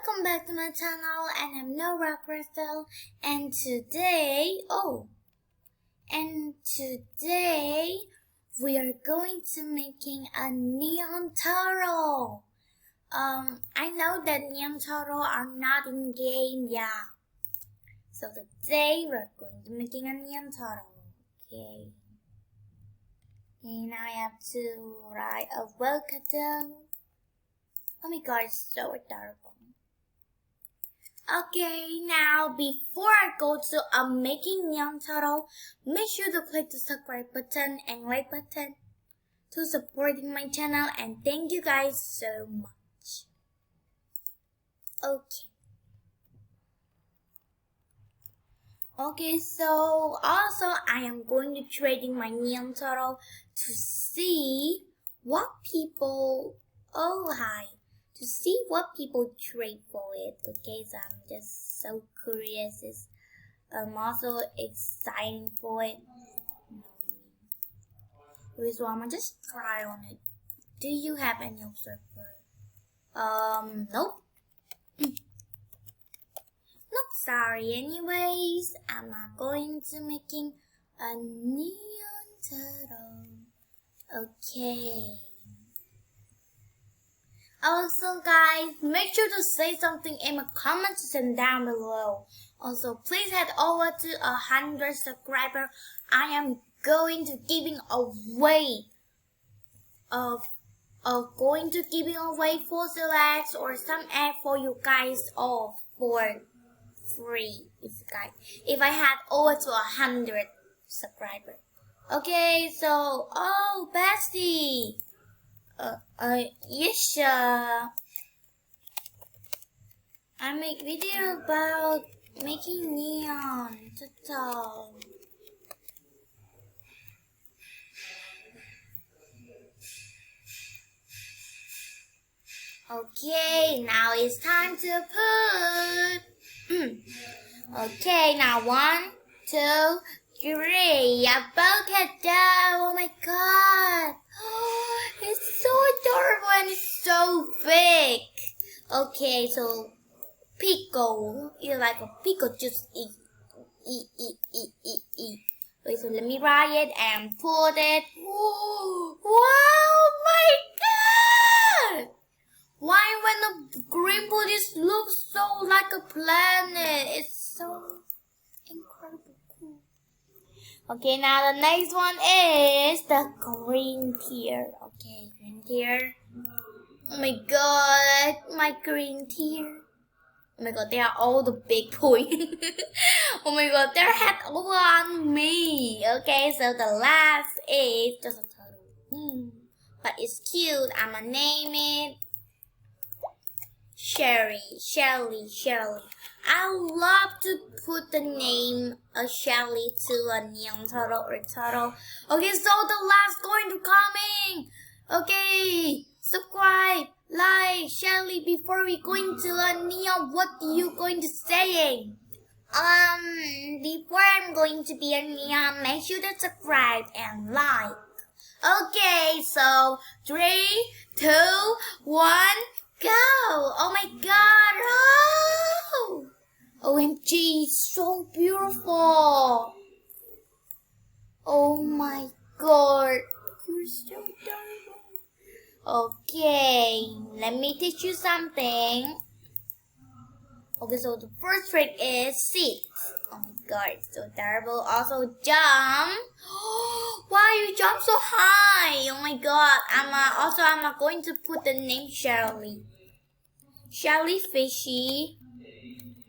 Welcome back to my channel, and I'm Nora Crystal, and today we are going to making a neon turtle. I know that neon turtle are not in game, yeah. So today we're going to making a neon turtle. Okay. And I have to write a welcome. Oh my god, it's so adorable. Okay, now before I go to making neon turtle, make sure to click the subscribe button and like button to supporting my channel, and thank you guys so much. Okay, so also I am going to trading my neon turtle to see what people to see what people trade for it. Okay, so I'm just so curious. It's also exciting for it. So I'm gonna just try on it. Do you have any observer? Nope. Not sorry. Anyways, I'm not going to making a neon turtle. Okay. Also guys, make sure to say something in the comment section down below. Also, please head over to 100 subscribers. I am going to giving away giving away fossil eggs or some egg for you guys all for free if I had over to 100 subscribers. Okay, so bestie. Yes, sure. I make video about making neon turtle. Okay, now it's time to put. Okay, now 1, 2, 3. Avocado. Oh my god. It's so adorable and it's so big. Okay, so pickle. It's like a pickle, just eat. Wait, so let me write it and put it. Wow, my god! Why when the green body looks so like a planet? It's so incredible cool. Okay, now the next one is the green tear. Okay, green tear. Oh my god, my green tear. Oh my god, they are all the big boy. Oh my god, their head all on me. Okay, so the last is just a turtle. But it's cute. I'ma name it Shelly. I love to put the name of Shelly to a neon turtle or turtle. Okay, so the last going to coming. Okay, subscribe, like, Shelly. Before we going to a neon, what are you going to saying? Before I'm going to be a neon, make sure to subscribe and like. Okay, so 3, 2, 1. Go! Oh my god! Oh! OMG, so beautiful! Oh my god! You're so adorable! Okay, let me teach you something. Okay, so the first trick is sit. Oh my god, so adorable. Also jump. Why you jump so high? Oh my god. I'm going to put the name Shelly. Shelly Fishy.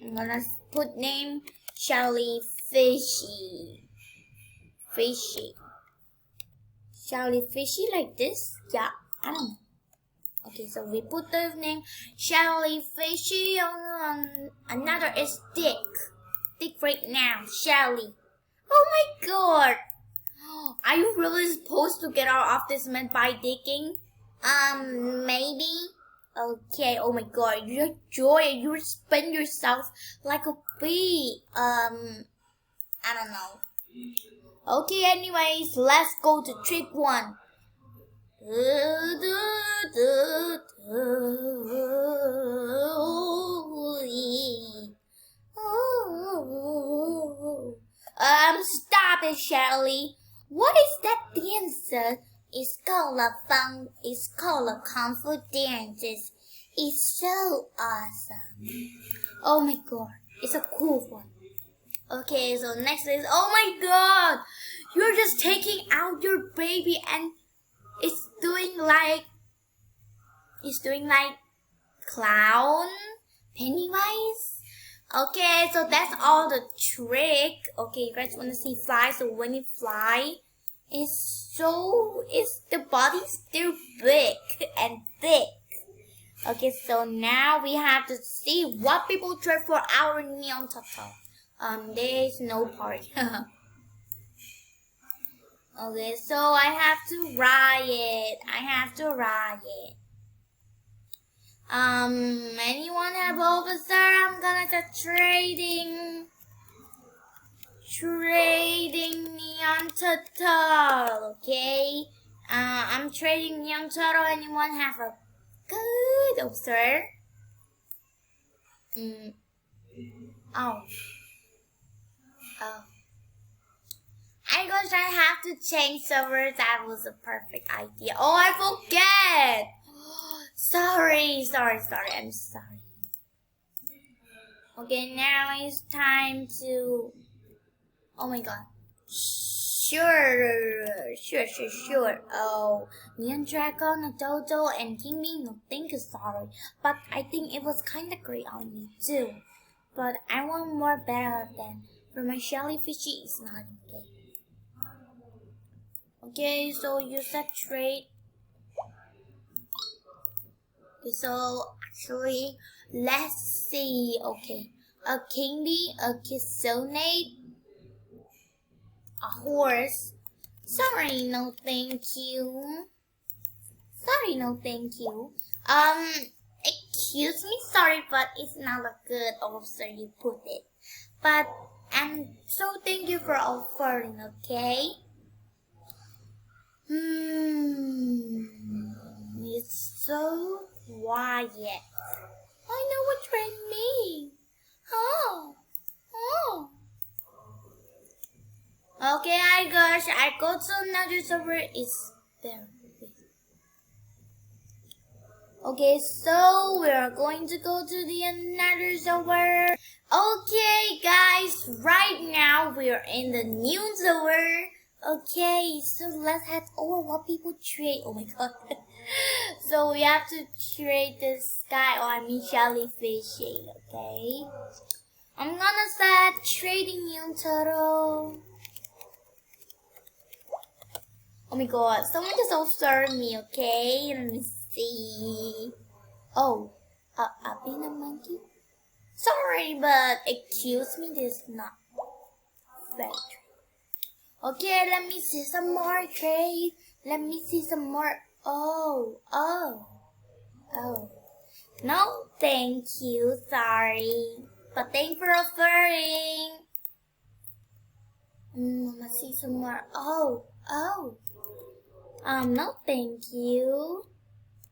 I'm gonna put name Shelly Fishy. Shelly Fishy like this? Yeah, I don't know. Okay, so we put the name Shelly Fishy on another is Dick. Dick right now, Shelly. Oh my god. Are you really supposed to get out of this mess by digging? Maybe. Okay, oh my god, you enjoy it. You spin yourself like a bee. I don't know. Okay, anyways, let's go to trick 1. Shelly. What is that dancer? It's called a kung fu dance. It's so awesome. Oh my god, it's a cool one. Okay, so next is, oh my god, you're just taking out your baby and it's doing like clown, Pennywise. Okay, so that's all the trick. Okay, you guys want to see fly? So when you fly, the body still big and thick. Okay, so now we have to see what people trade for our neon turtle. There's no part. Okay, so I have to write it. Anyone have officer? I'm gonna start trading neon turtle. Okay. I'm trading neon turtle. Anyone have a good officer? Oh. I have to change servers. That was a perfect idea. Oh, I forget. Sorry. I'm sorry. Okay, now it's time to. Oh my god. Sure. Oh, Neon Dragon, a Dodo, and Kimi. No, thank you, sorry. But I think it was kinda great on me too. But I want more better than for my Shelly Fishy is not okay. Okay, so you said trade. Okay, so actually, let's see. Okay, a Kingy, a Kissonate, a horse. Sorry, no thank you. Excuse me, sorry, but it's not a good offer you put it. But so thank you for offering, okay? It's so quiet. I know what trade means. Oh. Okay, I go to another server. It's there. Okay, so we are going to go to the another server. Okay, guys, right now we are in the new server. Okay, so let's head over what people trade. Oh my god. So we have to trade this guy, Shelly Fishy, okay? I'm gonna start trading Neon Turtle. Oh my god, someone just observed me, okay? Let me see. Oh, I've been a monkey? Sorry, but excuse me, this is not fair. Okay, let me see some more trade. Let me see some more. Oh. No, thank you. Sorry. But thanks for offering. Let's see some more. Oh. No, thank you.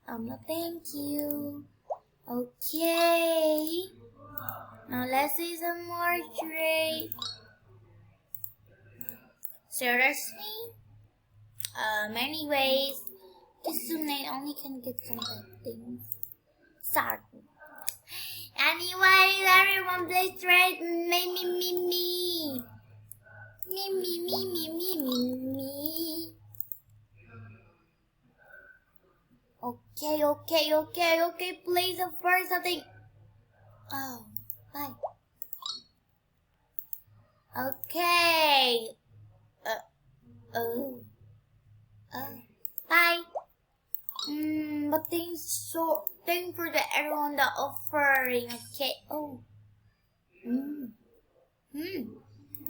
No, thank you. Okay. Now let's see some more trade. Seriously? Anyways, this tonight only can get some good things. Sorry. Anyways, everyone please trade me. Okay, please offer something. Oh, bye. Okay. Bye. But thanks for everyone that offering. Okay. Oh.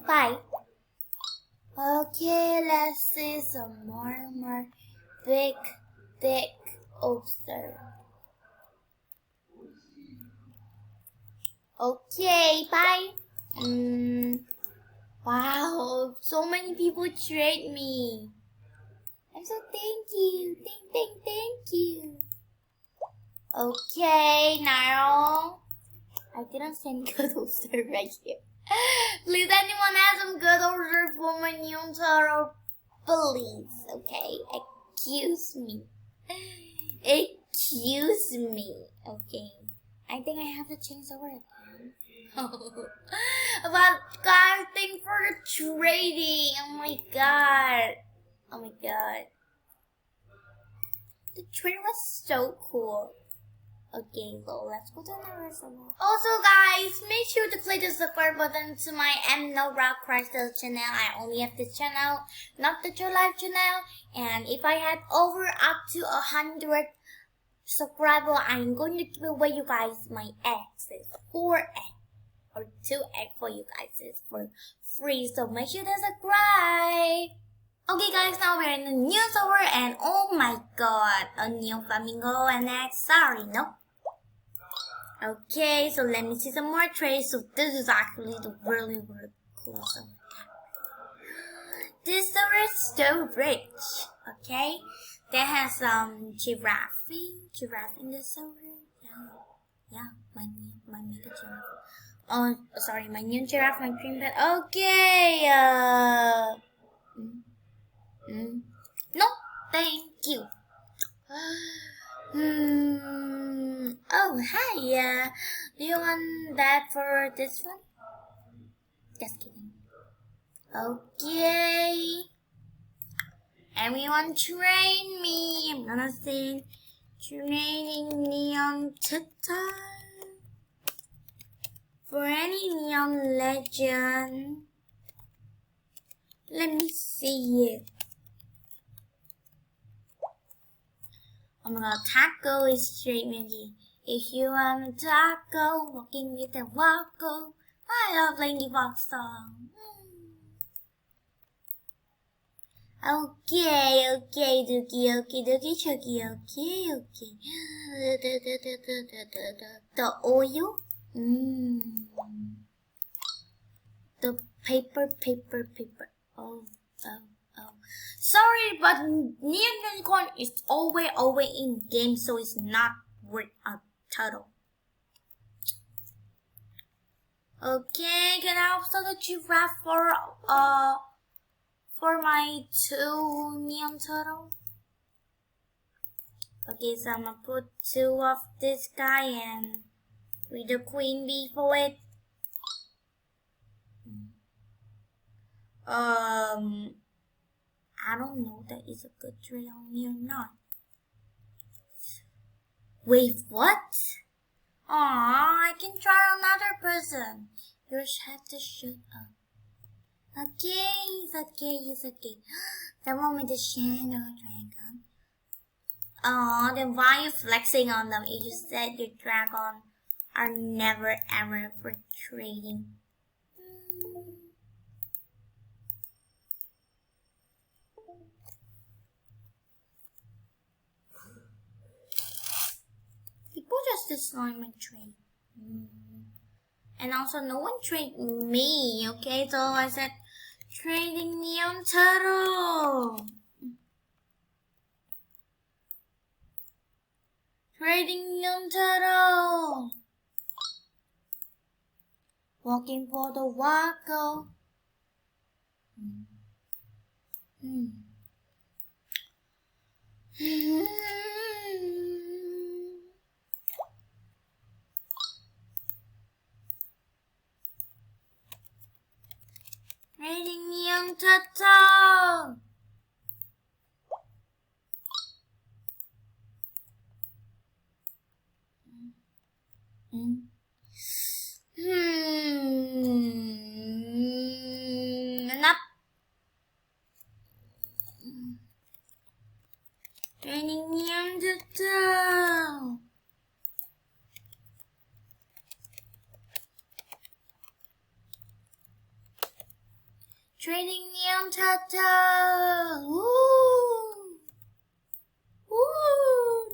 Bye. Okay, let's see some more big observe. Okay, bye. Wow, so many people trade me. I'm so thank you. Thank you. Okay, now I didn't send good observe right here. Please, anyone has some good order for my new turtle? Please, okay? Excuse me. Excuse me, okay? I think I have to change the word. But guys, thanks for the trading. Oh my god. Oh my god. The trade was so cool. Okay, so let's go to another song. Also guys, make sure to click the subscribe button to my No Rock Crystal channel. I only have this channel, not the True Life channel. And if I had over up to 100 subscribers, I'm going to give away you guys my eggs. 4 eggs or 2 eggs for you guys for free. So make sure to subscribe. Okay guys, now we're in the new server and oh my god, a new flamingo and egg. Sorry, no. Okay, so let me see some more trades. So this is actually the really cool server. This server is so rich. Okay, there has some giraffe in the server. Yeah, my mega giraffe. Oh, sorry, my new giraffe, my cream pet. Okay, no, thank you. Oh, hi. Do you want that for this one? Just kidding. Okay. Everyone train me. I'm gonna sing Training Neon Tata. For any neon legend. Let me see it. Oh my god, taco is straight Mindy. If you want a taco, walking with a waco. I love Linky Box song. Okay, dookie, chucky, okay. The oil? The paper. Oh. Sorry, but Neon Unicorn is always in game, so it's not worth a turtle. Okay, can I also the giraffe for my 2 neon turtle? Okay, so I'm gonna put 2 of this guy and with the queen bee for it. I don't know that is a good trade on me or not. Wait, what? Aw, I can try another person. You just have to shut up. Okay, it's okay. The moment the shadow dragon. Aw, then why are you flexing on them if you said your dragon are never ever for trading? People just dislike my trade. And also no one trade me, okay? So I said trading neon turtle. Trading neon turtle. Walking for the waco. Trading neon turtle. Enough. Trading neon turtle. Trading neon turtle. Woo!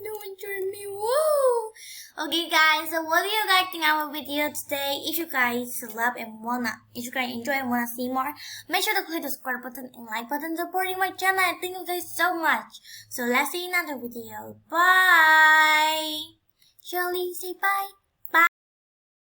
No one joined me. Woo! Okay, guys. So, what do you guys think our video today? If you guys love and if you guys enjoy and wanna see more, make sure to click the subscribe button and like button supporting my channel. I thank you guys so much. So, let's see another video. Bye. Shirley, say bye.